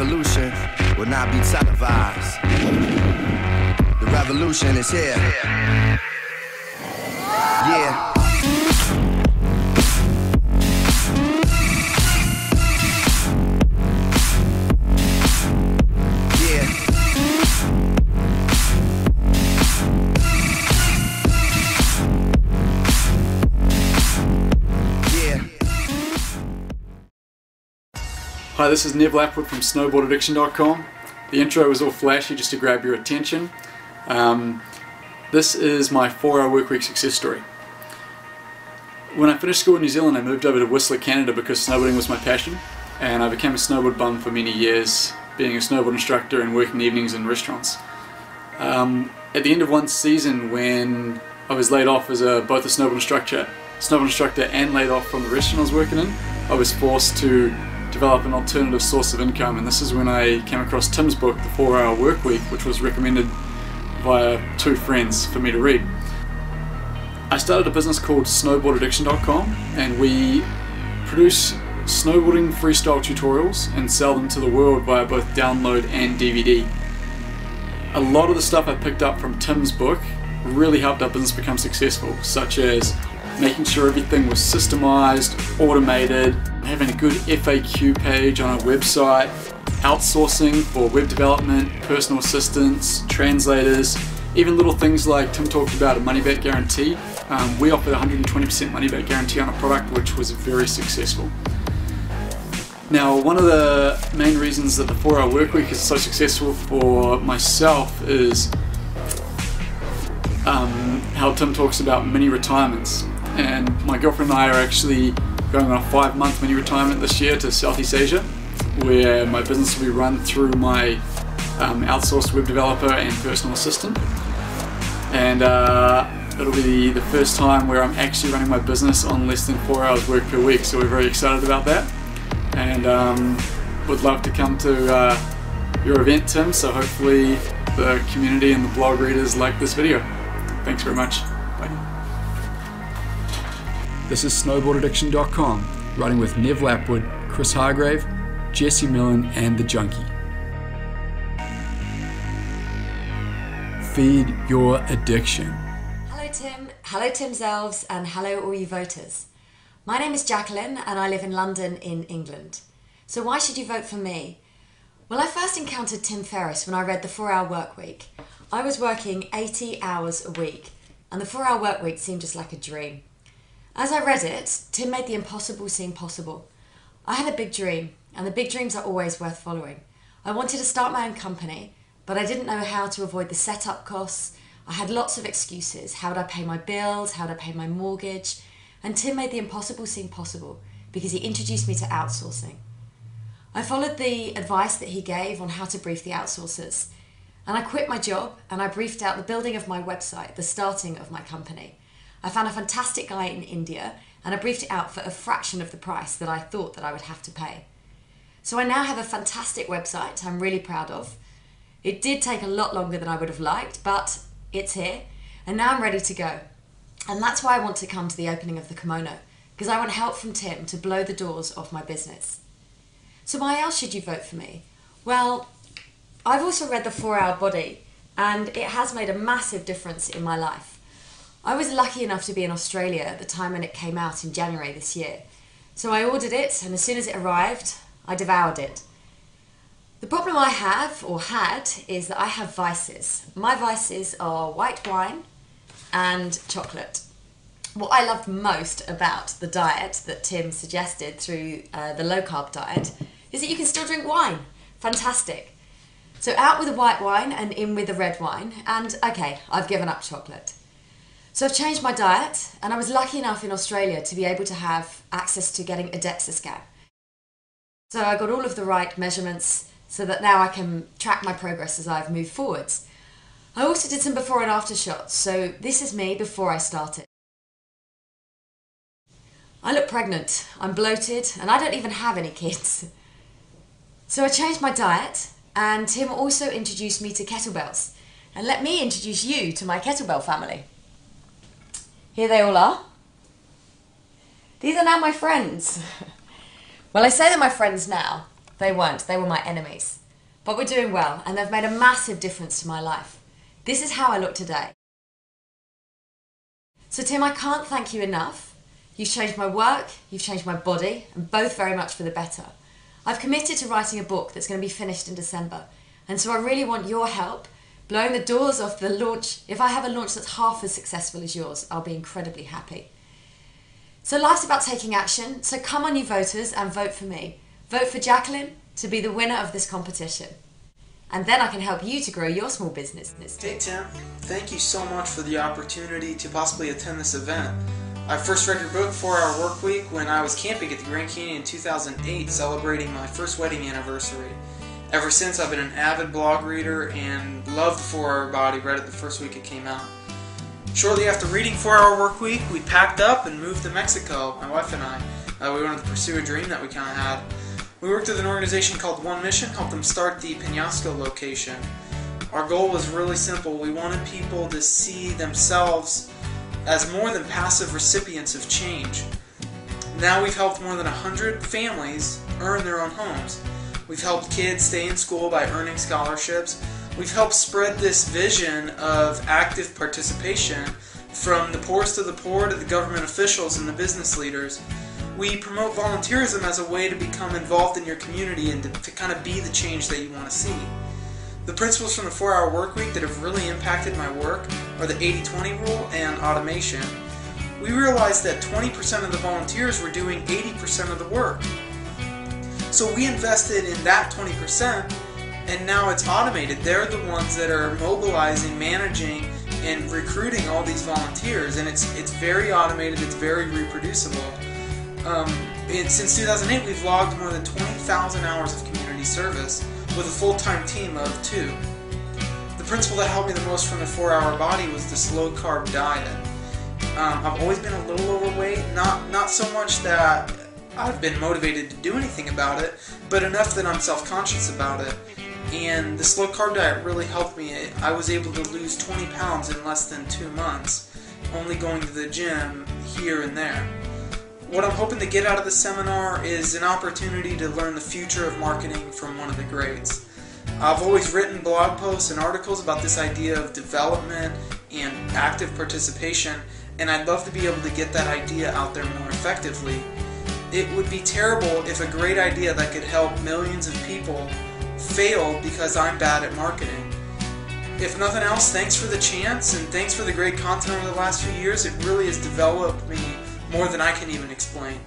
revolution will not be televised. The revolution is here. Yeah. Hi, this is Lapwood from snowboardaddiction.com. The intro was all flashy just to grab your attention. This is my 4-hour workweek success story. When I finished school in New Zealand, I moved over to Whistler, Canada because snowboarding was my passion, and I became a snowboard bum for many years, being a snowboard instructor and working evenings in restaurants. At the end of one season, when I was laid off as both a snowboard instructor and laid off from the restaurant I was working in, I was forced to develop an alternative source of income, and this is when I came across Tim's book, The 4-Hour Workweek, which was recommended via 2 friends for me to read. I started a business called snowboardaddiction.com, and we produce snowboarding freestyle tutorials and sell them to the world via both download and DVD. A lot of the stuff I picked up from Tim's book really helped our business become successful, such as making sure everything was systemized, automated, having a good FAQ page on our website, outsourcing for web development, personal assistants, translators, even little things like Tim talked about, a money-back guarantee. We offered a 120% money-back guarantee on a product, which was very successful. Now, one of the main reasons that the 4-Hour Workweek is so successful for myself is how Tim talks about mini retirements. And my girlfriend and I are actually going on a 5-month mini retirement this year to Southeast Asia, where my business will be run through my outsourced web developer and personal assistant. And it'll be the first time where I'm actually running my business on less than 4 hours work per week, so we're very excited about that. And would love to come to your event, Tim, so hopefully the community and the blog readers like this video. Thanks very much. Bye. This is snowboardaddiction.com, writing with Nev Lapwood, Chris Hargrave, Jesse Millen, and The Junkie. Feed your addiction. Hello Tim, hello Tim's Elves, and hello all you voters. My name is Jacqueline and I live in London in England. So why should you vote for me? Well, I first encountered Tim Ferriss when I read The 4-Hour Workweek. I was working 80 hours a week, and the 4-hour workweek seemed just like a dream. As I read it, Tim made the impossible seem possible. I had a big dream, and the big dreams are always worth following. I wanted to start my own company, but I didn't know how to avoid the setup costs. I had lots of excuses. How would I pay my bills? How would I pay my mortgage? And Tim made the impossible seem possible because he introduced me to outsourcing. I followed the advice that he gave on how to brief the outsourcers, and I quit my job and I briefed out the building of my website, the starting of my company. I found a fantastic guy in India and I briefed it out for a fraction of the price that I thought that I would have to pay. So I now have a fantastic website I'm really proud of. It did take a lot longer than I would have liked, but it's here, and now I'm ready to go. And that's why I want to come to the opening of the Kimono, because I want help from Tim to blow the doors off my business. So why else should you vote for me? Well, I've also read The 4-Hour Body, and it has made a massive difference in my life. I was lucky enough to be in Australia at the time when it came out in January this year. So I ordered it, and as soon as it arrived, I devoured it. The problem I have, or had, is that I have vices. My vices are white wine and chocolate. What I loved most about the diet that Tim suggested through the low-carb diet is that you can still drink wine. Fantastic. So out with the white wine and in with the red wine, and okay, I've given up chocolate. So I've changed my diet, and I was lucky enough in Australia to be able to have access to getting a DEXA scan. So I got all of the right measurements so that now I can track my progress as I've moved forwards. I also did some before and after shots, so this is me before I started. I look pregnant, I'm bloated, and I don't even have any kids. So I changed my diet, and Tim also introduced me to kettlebells. And let me introduce you to my kettlebell family. Here they all are. These are now my friends. Well, I say they're my friends now, They weren't. They were my enemies. But we're doing well, and they've made a massive difference to my life. This is how I look today. So Tim, I can't thank you enough. You've changed my work, you've changed my body, and both very much for the better. I've committed to writing a book that's going to be finished in December, and so I really want your help blowing the doors off the launch. If I have a launch that's half as successful as yours, I'll be incredibly happy. So life's about taking action, so come on you voters and vote for me. Vote for Jacqueline to be the winner of this competition. And then I can help you to grow your small business. Hey Tim, thank you so much for the opportunity to possibly attend this event. I first read your book, 4 Hour Workweek, when I was camping at the Grand Canyon in 2008, celebrating my first wedding anniversary. Ever since, I've been an avid blog reader and loved the 4 Hour Body, read it the first week it came out. Shortly after reading 4 Hour Workweek, we packed up and moved to Mexico, my wife and I. We wanted to pursue a dream that we kind of had. We worked with an organization called One Mission, helped them start the Penasco location. Our goal was really simple. We wanted people to see themselves as more than passive recipients of change. Now we've helped more than 100 families earn their own homes. We've helped kids stay in school by earning scholarships. We've helped spread this vision of active participation from the poorest of the poor to the government officials and the business leaders. We promote volunteerism as a way to become involved in your community and to kind of be the change that you want to see. The principles from the 4 Hour Workweek that have really impacted my work are the 80-20 rule and automation. We realized that 20% of the volunteers were doing 80% of the work. So we invested in that 20%, and now it's automated. They're the ones that are mobilizing, managing, and recruiting all these volunteers, and it's very automated, it's very reproducible. Since 2008, we've logged more than 20,000 hours of community service with a full-time team of 2. The principle that helped me the most from the 4 Hour Body was this low-carb diet. I've always been a little overweight, not so much that I've been motivated to do anything about it, but enough that I'm self-conscious about it. And this low-carb diet really helped me. I was able to lose 20 pounds in less than 2 months, only going to the gym here and there. What I'm hoping to get out of the seminar is an opportunity to learn the future of marketing from one of the greats. I've always written blog posts and articles about this idea of development and active participation, and I'd love to be able to get that idea out there more effectively. It would be terrible if a great idea that could help millions of people failed because I'm bad at marketing. If nothing else, thanks for the chance, and thanks for the great content over the last few years. It really has developed me more than I can even explain.